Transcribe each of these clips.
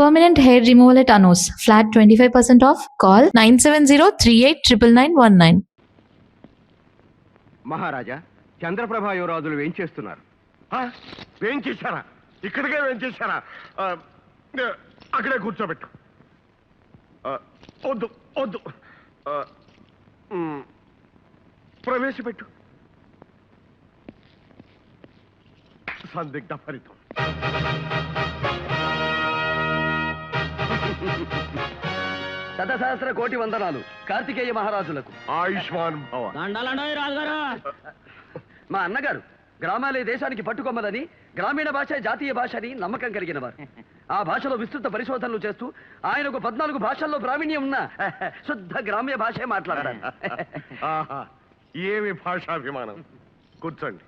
Permanent hair removal at Anos. Flat 25% off. Call 970-389919. మహారాజా, చంద్రప్రభ యువరాజులు వేంచేస్తున్నారు. వేంచేశారా? ఇక్కడికే వేంచేశారా? అక్కడే కూర్చోబెట్టు. వద్దు వద్దు, ప్రవేశపెట్టు. సందిగ్ధ ఫలితం. శతసహస్ర కోటి వందనాలు కార్తికేయ మహారాజులకు. ఆయుష్మాన్ భవ. రాజుగారు, మా అన్నగారు గ్రామాలే దేశానికి పట్టుకొమ్మదని, గ్రామీణ భాష జాతీయ భాష అని నమ్మకం కలిగిన వారు. ఆ భాషలో విస్తృత పరిశోధనలు చేస్తూ ఆయనకు 14 భాషల్లో ప్రావీణ్యం ఉన్న శుద్ధ గ్రామ్య భాషే మాట్లాడారు. ఏమి భాషాభిమానం. కూర్చోండి.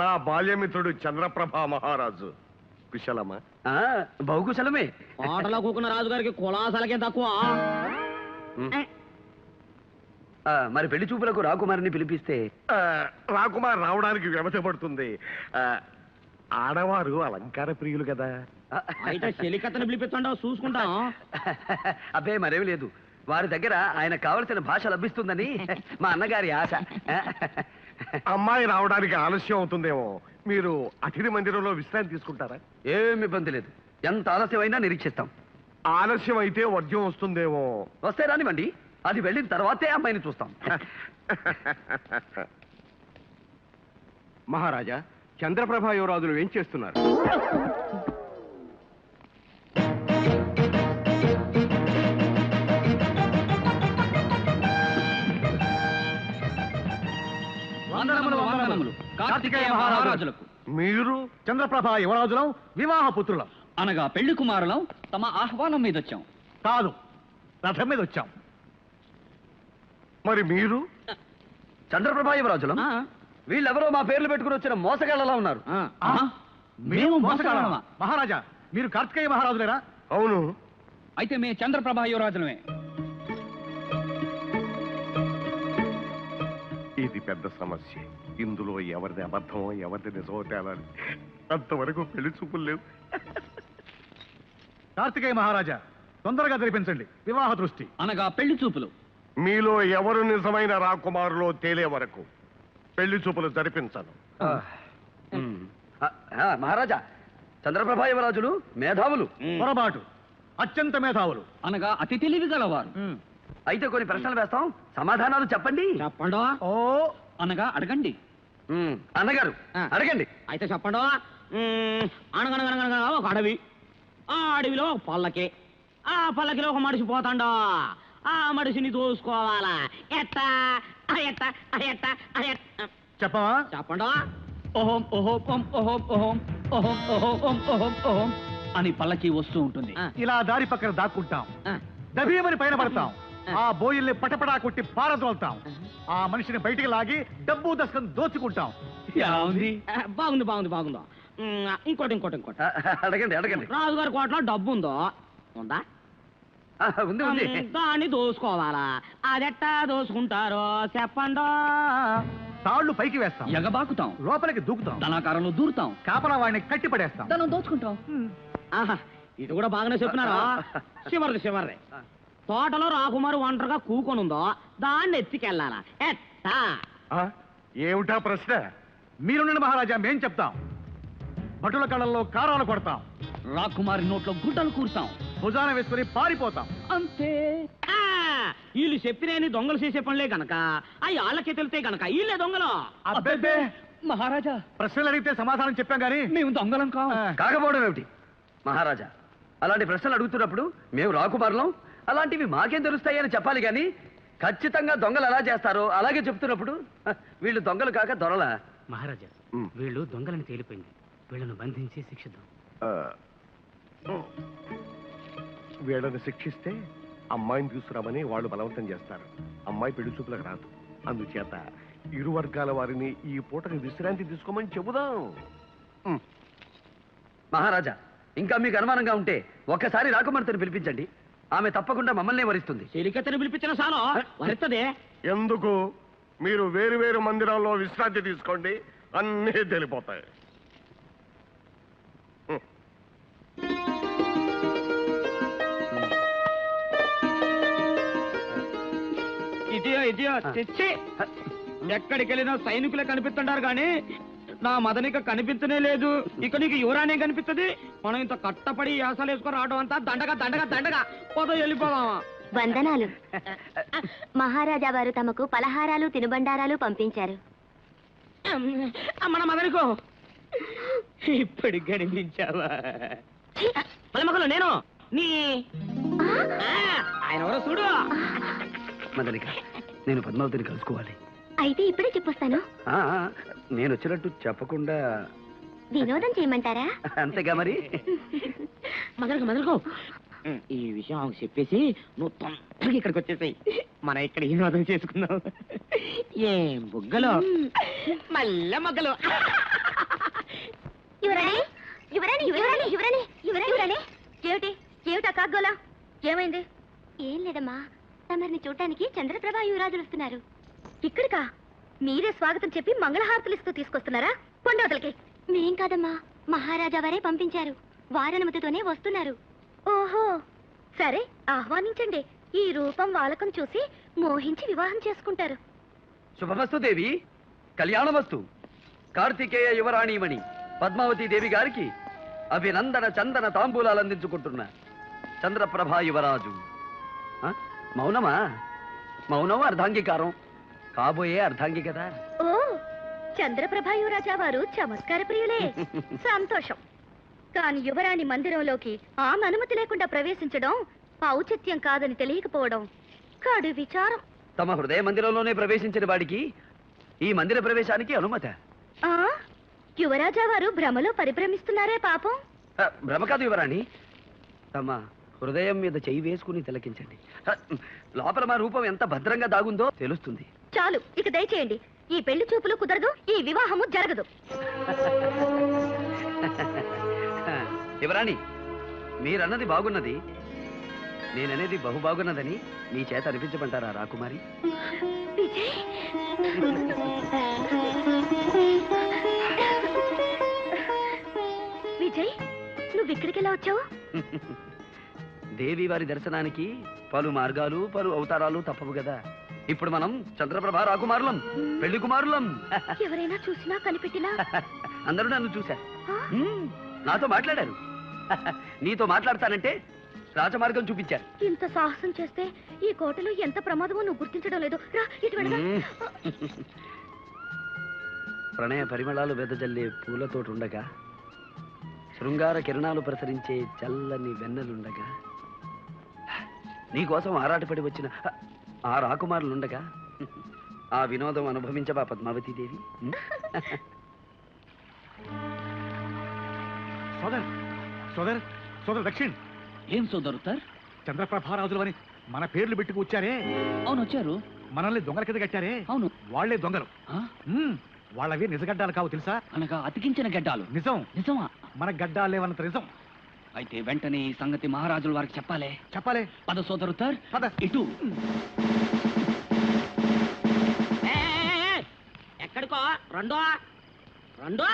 నా బాల్యమిత్రుడు చంద్రప్రభ మహారాజు కుశలమా? బహుకుశలమే. ఆటలో కూకున్న రాజుగారికి కులాసలకే తక్కువ. మరి పెళ్లి చూపులకు రాకుమారిని పిలిపిస్తే? రాకుమార్ రావడానికి వ్యవధి పడుతుంది. ఆడవారు అలంకార ప్రియులు కదా. అయితే చెలికత్తని పిలిపిస్తుండవు, చూసుకుంటాం. అబ్బే మరేమి లేదు, వారి దగ్గర ఆయన కావలసిన భాష లభిస్తుందని మా అన్నగారి ఆశ. అమ్మాయి రావడానికి ఆలస్యం అవుతుందేమో. మీరు అతిథి మందిరంలో విశ్రాంతి తీసుకుంటారా? ఏమి ఇబ్బంది లేదు, ఎంత ఆలస్యమైనా నిరీక్షిస్తాం. ఆలస్యం అయితే వర్జ్యం వస్తుందేమో. వస్తే రానివ్వండి, అది వెళ్ళిన తర్వాతే అమ్మాయిని చూస్తాం. మహారాజా, చంద్రప్రభ యువరాజులు ఏం చేస్తున్నారు? కార్తికేయ మహారాజులకు. మీరు చంద్రప్రభ యువరాజులం, వివాహ పుత్రులం. అనగా పెళ్లి కుమారులం తమ ఆహ్వానం మీద వచ్చాం. కాదు, రథం మీద వచ్చాం. మరి మీరు? చంద్రప్రభ యువరాజులం. వీళ్ళెవరో మా పేర్లు పెట్టుకుని వచ్చిన మోసగాళ్ళలా ఉన్నారు. మేము మోసగాళ్ళమా? మహారాజా, మీరు కార్తికేయ మహారాజులేరా? అవును. అయితే మేము చంద్రప్రభ యువరాజులమే. ఇది పెద్ద సమస్య. ఇందులో ఎవరిది అబద్ధమో ఎవరిది నిజమో తేలాలి. అంతవరకు పెళ్లి చూపులు లేవు. కార్తికేయ మహారాజా, తొందరగా జరిపించండి వివాహ దృష్టి. అనగా పెళ్లి చూపులు. మీలో ఎవరు నిజమైన రాకుమారులో తేలే వరకు పెళ్లి చూపులు జరిపించను. మహారాజా, చంద్రప్రభ యువరాజులు మేధావులు. పొరపాటు, అత్యంత మేధావులు. అనగా అతి తెలివి గలవారు. అయితే కొన్ని ప్రశ్నలు వేస్తాం, సమాధానాలు చెప్పండి. చెప్పండి. ఓ అనగా అడగండి. అన్నగారు అడగండి. అయితే చెప్పండి. అనగనగనగనగా ఒక అడవి, ఆ అడవిలో ఒక పల్లకి, ఆ పల్లకిలో ఒక మనిషి పోతాండా. ఆ మనిషిని దోసుకోవాలా. ఎట్టా ఎట్టా ఎట్టా చెప్పవా? చెప్పండి. ఓహోం ఓహోం ఓం ఓహోం ఓహోం ఓహోం ఓహోం ఓం ఓహోం ఓహోం అని పల్లకి వస్తూ ఉంటుంది. ఇలా దారి పక్కన దాక్కుంటాం, దబీమని పైన పడతాం, ఆ బోయిల్ని పటపడా కొట్టి పారదోల్తాం, ఆ మనిషిని బయటికి లాగి డబ్బు దశకం దోచుకుంటాం. బాగుంది బాగుంది బాగుందో. ఇంకోటి ఇంకోటి ఇంకోటి. అడగండి అడగండి. రాజుగారి కోటలో డబ్బు ఉందో? ఉందా? ఉంది ఉంది. దాన్ని దోసుకోవాలా. అదెట్టా దోసుకుంటారో చెప్పండో. తాళ్లు పైకి వేస్తాం, ఎగబాకుతాం, లోపలికి దూకుతాం, ధనాకారంలో దూరుతాం, కాపలా వాడిని కట్టి పడేస్తాం, ధనం దోచుకుంటాం. ఆహా, ఇది కూడా బాగానే చెప్పినారా? చివరిది. తోటలో రాకుమారు ఒంటరిగా కూకొనుందో, దాన్ని ఎత్తికెళ్ళాలా. ఎట్టా? ఏమిటా ప్రశ్న? మీరుండండి మహారాజా, మేం చెప్తాం. భటుల కళ్ళల్లో కారాలు కొడతాం, రాకుమారి నోట్లో గుడ్డలు కూర్తాం, భుజాన వేసుకుని పారిపోతాం. అంతే. వీళ్ళు చెప్పినేని దొంగలు చేసే పనులే గనక అవి వాళ్ళకే తెలితే గనక వీళ్ళే దొంగలు. అబ్బే మహారాజా, ప్రశ్నలు అడిగితే సమాధానం చెప్పాం గానీ మేము దొంగలం కాకపోవడం ఏమిటి మహారాజా? అలాంటి ప్రశ్నలు అడుగుతున్నప్పుడు మేము రాకుమారులం, అలాంటివి మాకేం తెలుస్తాయని చెప్పాలి గాని ఖచ్చితంగా దొంగలు ఎలా చేస్తారో అలాగే చెప్తున్నప్పుడు వీళ్ళు దొంగలు కాక దొరలా? మహారాజా, వీళ్ళు దొంగలని తేలిపోయింది, వీళ్ళను బంధించి శిక్షిద్దాం. వీళ్ళని శిక్షిస్తే అమ్మాయిని తీసుకురామని వాళ్ళు బలవంతం చేస్తారు. అమ్మాయి పెళ్లి చూపులకు రాదు. అందుచేత ఇరు వర్గాల వారిని ఈ పూటకి విశ్రాంతి తీసుకోమని చెబుదాం. మహారాజా, ఇంకా మీకు అనుమానంగా ఉంటే ఒక్కసారి రాకుమార్తెను పిలిపించండి. ఆమె తప్పకుండా మమ్మల్ని వరిస్తుంది. చెలికత్తెను పిలిపించిన సాలో వరిస్తదే. ఎందుకు? మీరు వేరు వేరు మందిరాల్లో విశ్రాంతి తీసుకోండి, అన్నీ తెలిపోతాయి. తెచ్చి ఎక్కడికి వెళ్ళినా సైనికులే కనిపిస్తుంటారు కానీ నా మదనిక కనిపించనే లేదు. ఇక నీకు యువరానే కనిపిస్తుంది. మనం ఇంత కట్టపడి యాసలు వేసుకొని రావడం అంతా దండగా దండగా దండగా పోతా వెళ్ళిపోదామా. వందనాలు. మహారాజా వారు తమకు పలహారాలు తినుబండారాలు పంపించారు. మన మదనికో ఇప్పుడు కనిపించావా? మగలు నేను నీ ఆయన ఎవరో చూడు. మదనిక, నేను పద్మావతిని కలుసుకోవాలి. అయితే ఇప్పుడే చెప్పొస్తాను. ఆ, నేను వచ్చినట్టు చెప్పకుండా వినోదం చేయమంటారా? అంతేగా మరి. మదనుకో ఈ విషయం ఆమెకు చెప్పేసి నువ్వు తొందరగా ఇక్కడికి వచ్చేసాయి. మనం ఇక్కడ వినోదం చేసుకుందాం. ఏం బుగ్గలు మళ్ళా మగ్గలు. యువరాణి, యువరాణి, యువరాణి, యువరాణి, యువరాణి. ఏమిటి ఏమిటా కాగ్గోలా? ఏమైంది? ఏం లేదమ్మా, తమరిని చూడటానికి చంద్రప్రభ యువరాజులు వస్తున్నారు. ఇక్కడికా? మీరే స్వాగతం చెప్పి మంగళహారతులు ఇస్తూ తీసుకొస్తున్నారా? పొండవతలకి. మేం కాదమ్మా, మహారాజా వారే పంపించారు. వారనుమతితోనే వస్తున్నారు. ఓహో, సరే ఆహ్వానించండి. ఈ రూపం వాలకం చూసి మోహించి వివాహం చేసుకుంటారు. శుభమస్తు దేవి, కళ్యాణమస్తు. కార్తికేయ యువరాణిమణి పద్మావతి దేవి గారికి అభినందన చందన తాంబూలాలు అందించుకుంటున్నా చంద్రప్రభా యువరాజు. ఆ, మౌనమా? మౌనం అర్ధాంగీకారం, కాబోయే అర్ధాంగి కదా. ఓ, చంద్రప్రభ యువరాజా వారు చమత్కార ప్రియులే. సంతోషం. కాని యువరాణి మందిరంలోకి ఆమె అనుమతి లేకుండా ప్రవేశించడం ఔచిత్యం కాదని తెలియకపోవడం కడు విచారం. తమ హృదయ మందిరంలోనే ప్రవేశించిన వాడికి ఈ మందిర ప్రవేశానికి అనుమత? ఆ, యువరాజా వారు భ్రమలో పరిభ్రమిస్తున్నారే పాపం. భ్రమ కాదు యువరాణి, తమ హృదయం మీద చెయ్యి వేసుకుని తిలకించండి. లోపల మా రూపం ఎంత భద్రంగా దాగుందో తెలుస్తుంది. చాలు, ఇక దయచేయండి. ఈ పెళ్లి చూపులు కుదరదు, ఈ వివాహము జరగదు. యువరాణి, మీరన్నది బాగున్నది, నేననేది బహు బాగున్నదని మీ చేత అనిపించమంటారా రాకుమారి? విజయ్, విజయ్, నువ్వు ఇక్కడికి ఎలా వచ్చావు? దేవి వారి దర్శనానికి పలు మార్గాలు పలు అవతారాలు తప్పవు కదా. ఇప్పుడు మనం చంద్రప్రభ రాకుమారులం, పెళ్లి కుమారులం. ఎవరైనా చూసినా కనిపెట్టినా? అందరూ నన్ను చూశారు, నాతో మాట్లాడారు. నీతో మాట్లాడతానంటే రాజమార్గం చూపించారు. ఇంత సాహసం చేస్తే ఈ కోటలో ఎంత ప్రమాదమో నువ్వు గుర్తించడం లేదు. రా, ఇటు వెళదాం. ప్రణయ పరిమళాలు వెదజల్లే పూలతోటుండగా, శృంగార కిరణాలు ప్రసరించే చల్లని వెన్నెలుండగా, నీకోసం ఆరాటపడి వచ్చిన ఆ రాకుమారులుండగా ఆ వినోదం అనుభవించవా పద్మావతీదేవి? సోదర్ సోదర్ సోదర్ దక్షిణ్, ఏం సోదరుతారు? చంద్రప్రభారాజులు అని మన పేర్లు పెట్టుకు వచ్చారే. అవును, వచ్చారు. మనల్ని దొంగల కింద కట్టారే. అవును. వాళ్లే దొంగలు. వాళ్ళవి నిజగడ్డాలు కావు తెలుసా? అనగా అతికించిన గడ్డాలు. నిజం. నిజమా? మన గడ్డాలేవన్నంత నిజం. అయితే వెంటనే ఈ సంగతి మహారాజుల వారికి చెప్పాలి. చెప్పాలి. పద సోదరుతారు, పద. ఇటు. ఎక్కడికో రెండో రెండో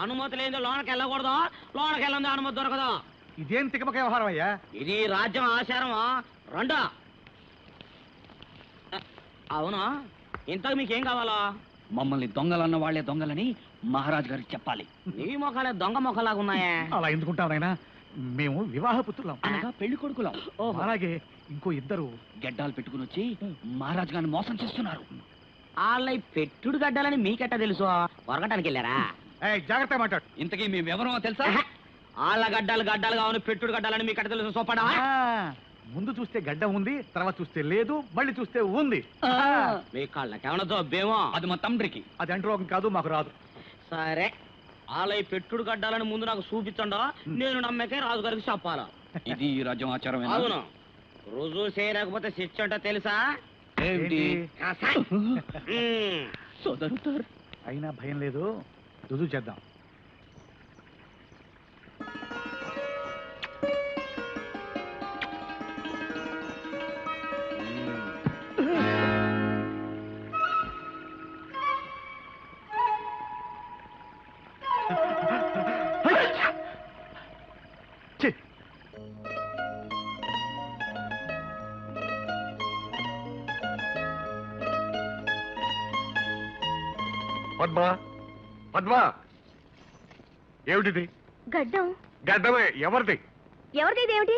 అనుమతి లేని లోనకి వెళ్ళకూడదు, లోనకి వెళ్ళంది అనుమతి దొరకదు. ఇదేం తికమక వ్యవహారం అయ్యా? ఇది రాజ్యం ఆచారమా? రెండో. అవును, ఇంతకు మీకేం కావాలా? మమ్మల్ని దొంగలన్న వాళ్లే దొంగలని మహారాజు గారికి చెప్పాలి. నీ మొఖాలే దొంగ మొఖలాగా ఉన్నాయే. అలా ఎందుకుంటాం నాయనా? మేము వివాహ పుత్రులం. అనగా పెళ్లి కొడుకులం. అలాగే ఇంకో ఇద్దరు గడ్డాలు పెట్టుకుని వచ్చి మహారాజు గారిని మోసం చేస్తున్నారు. వాళ్ళ పెట్టుడు గడ్డాలని మీకెట్టా తెలుసు? వరగటానికి వెళ్ళారా? జాగ్రత్త మాట్లాడు. ఇంతకీ మేమెవరో తెలుసా? వాళ్ళ గడ్డాలు గడ్డాలు కావాలి, పెట్టుడు గడ్డాలని మీకెట్ట తెలుసు? సోపడా. ముందు చూస్తే గడ్డ ఉంది, తర్వాత చూస్తే లేదు, మళ్ళీ చూస్తే ఉంది. మీ కళ్ళకేమన్నా జబ్బేమో? అది మా తండ్రికి. అది అంటరోగం కాదు, మాకు రాదు. సరే, వాళ్ళ పెట్టుడు గడ్డాలని ముందు నాకు చూపించండా, నేను నమ్మకే రాజుగారికి చెప్పాలా. ఇది రాజ్యం ఆచారం. అవును, రుజువు చేయలేకపోతే శిక్ష అంటే తెలుసా? ఏంటి? సోదరుతారు. అయినా భయం లేదు, రుజువు చేద్దాం. ఛీ! పద్మ పద్మ ఏమిటిది? గడ్డం గడ్డమే. ఎవరిది? ఎవరిది ఇదేమిటి?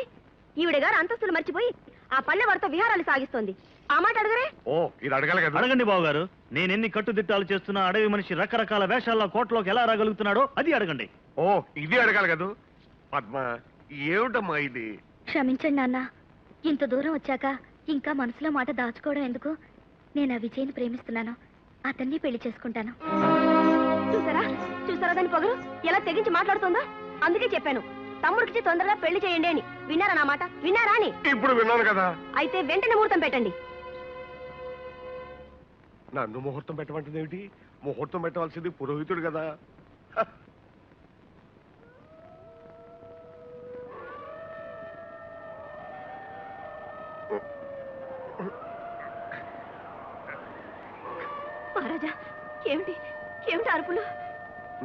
ఈవిడ గారు అంతస్తులు మర్చిపోయి ఆ పల్లె వారితో విహారాలు సాగిస్తోంది. ఆ మాట అడగరే? ఓ, ఇది అడగాలి కదా. అడగండి బావగారు. నేనెన్ని కట్టుదిట్టాలు చేస్తున్నా అడవి మనిషి రకరకాల వేషాల్లో కోటలోకి ఎలా రాగలుగుతున్నాడో అది అడగండి. ఓ, ఇది అడగాలి కదా. పద్మ, ఏమిటమ్మా ఇది? క్షమించండి నాన్న, ఇంత దూరం వచ్చాక ఇంకా మనసులో మాట దాచుకోవడం ఎందుకు? నేను ఆ విజయ్ని ప్రేమిస్తున్నాను, అతన్ని పెళ్లి చేసుకుంటాను. చూసారా చూసారా దాని పొగరు ఎలా తెగించి మాట్లాడుతుందో? అందుకే చెప్పాను తమ్ముడికి తొందరగా పెళ్లి చేయండి అని. విన్నారా నా మాట? విన్నారా అని? ఇప్పుడు విన్నాను కదా. అయితే వెంటనే ముహూర్తం పెట్టండి. నన్ను ముహూర్తం పెట్టమంటుంది ఏమిటి? ముహూర్తం పెట్టవలసింది పురోహితుడు కదా. హ. మహారాజా, ఏమిటి ఏమిటి అరుపులు?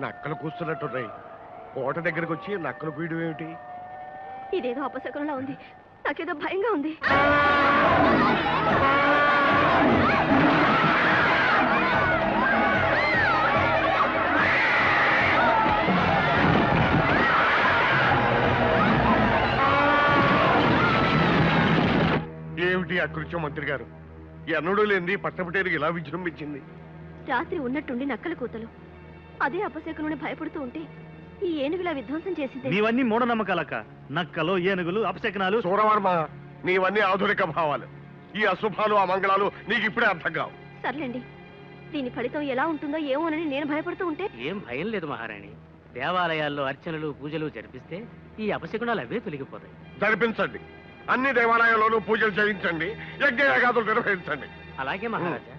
నక్కలు కూస్తున్నట్టున్నాయి. కోట దగ్గరకు వచ్చి నక్కలు పీయడం ఏమిటి? ఇదేదో అపశకునంలా ఉంది. నాకేదో భయంగా ఉంది. ఏమిటి అకృత్యం మంత్రి గారు? ఎన్నడూ లేనిది పట్టపటేరికి ఇలా విజృంభించింది. రాత్రి ఉన్నట్టుండి నక్కల కూతలు. అదే అపశకునుని భయపడుతూ ఉంటే ఈ ఏనుగులా విధ్వంసం చేసింది. నీవన్నీ మూఢనమ్మకాలక్క. నక్కలు, ఏనుగులు, అపశకనాలు. సూరవర్మ, నీవన్నీ ఆధునిక భావాలు. ఈ అశుభాలు అమంగళాలు నీకు ఇప్పుడే అర్థం కావు. సర్లేండి, దీని ఫలితం ఎలా ఉంటుందో ఏమోనని నేను భయపడుతూ ఉంటే. ఏం భయం లేదు మహారాణి. దేవాలయాల్లో అర్చనలు పూజలు జరిపిస్తే ఈ అపశకునాలు అవే తొలగిపోతాయి. జరిపించండి. అన్ని దేవాలయాల్లోనూ పూజలు చేయించండి, యజ్ఞయాగాదులు నిర్వహించండి. అలాగే మహారాజా.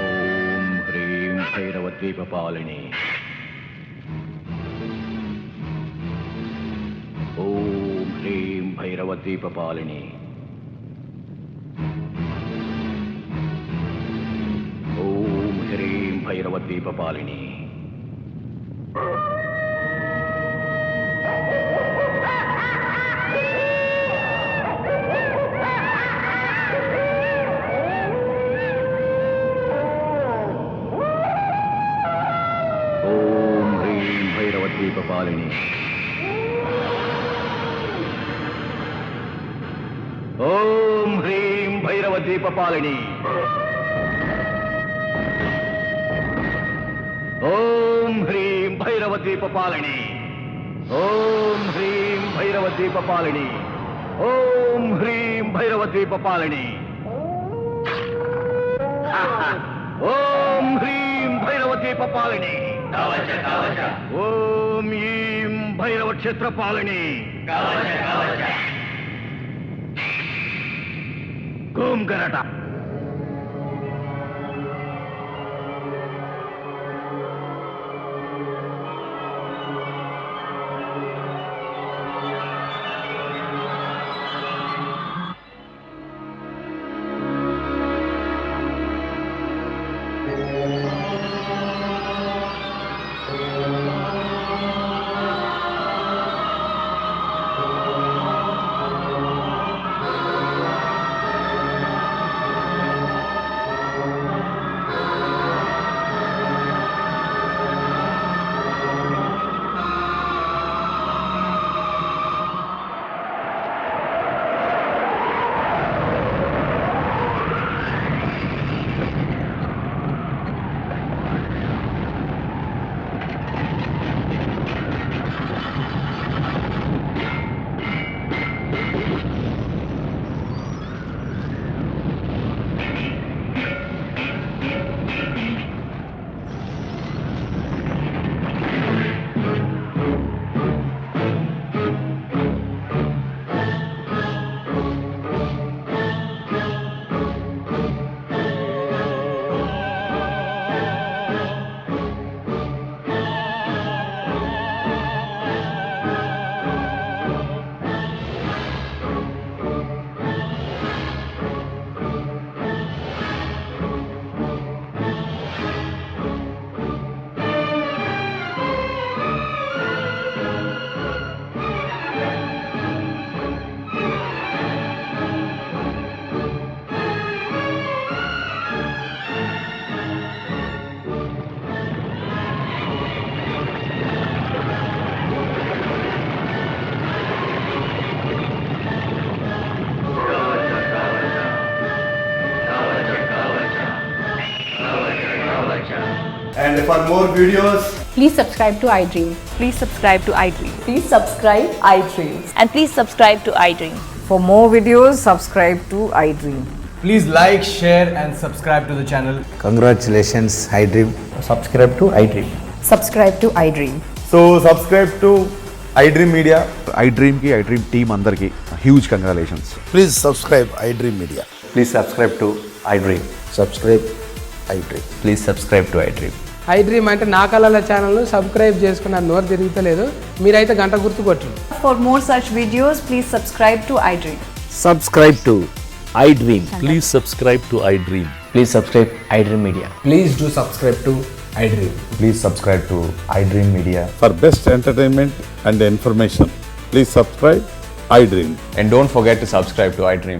ఓం హ్రీం భైరవద్వీపపాలిని. ఓం హ్రీం భైరవద్వీపపాలిని. ఓం హ్రీం భైరవద్వీపపాలిని. ఓం హ్రీం భైరవద్వీపపాలిని. ఓం హ్రీం భైరవద్వీపపాలిని. ఓం హ్రీం భైరవద్వీపపాలిని. ఓం హ్రీం భైరవద్వీపపాలిని. ఓం హ్రీం భైరవద్వీపపాలిని. ఓం హ్రీం భైరవద్వీపపాలిని. ఓం ఈం భైరవ క్షేత్రపాలిని. ఓం గరట. For more videos, Please subscribe to iDream. Please subscribe to iDream. Please subscribe iDream. And please subscribe to iDream. For more videos, subscribe to iDream. please like, share and subscribe to the channel. Congratulations, iDream. Subscribe to iDream. Subscribe to iDream. So subscribe to iDream Media. iDream ki iDream team andarki huge congratulations. Please subscribe iDream Media. Please subscribe to iDream. Subscribe iDream. Please subscribe to iDream. iDream అంటే నా కళల ఛానల్ను subscribe చేసుకున్న నోరు తిరుగుతలేదు మీరైతే గంట గుర్తు కొట్టండి. For more such videos, please subscribe to iDream. Subscribe to iDream. Please subscribe to iDream. Please subscribe iDream Media. Please do subscribe to iDream. Please subscribe to iDream Media. For best entertainment and information, please subscribe iDream. And don't forget to subscribe to iDream.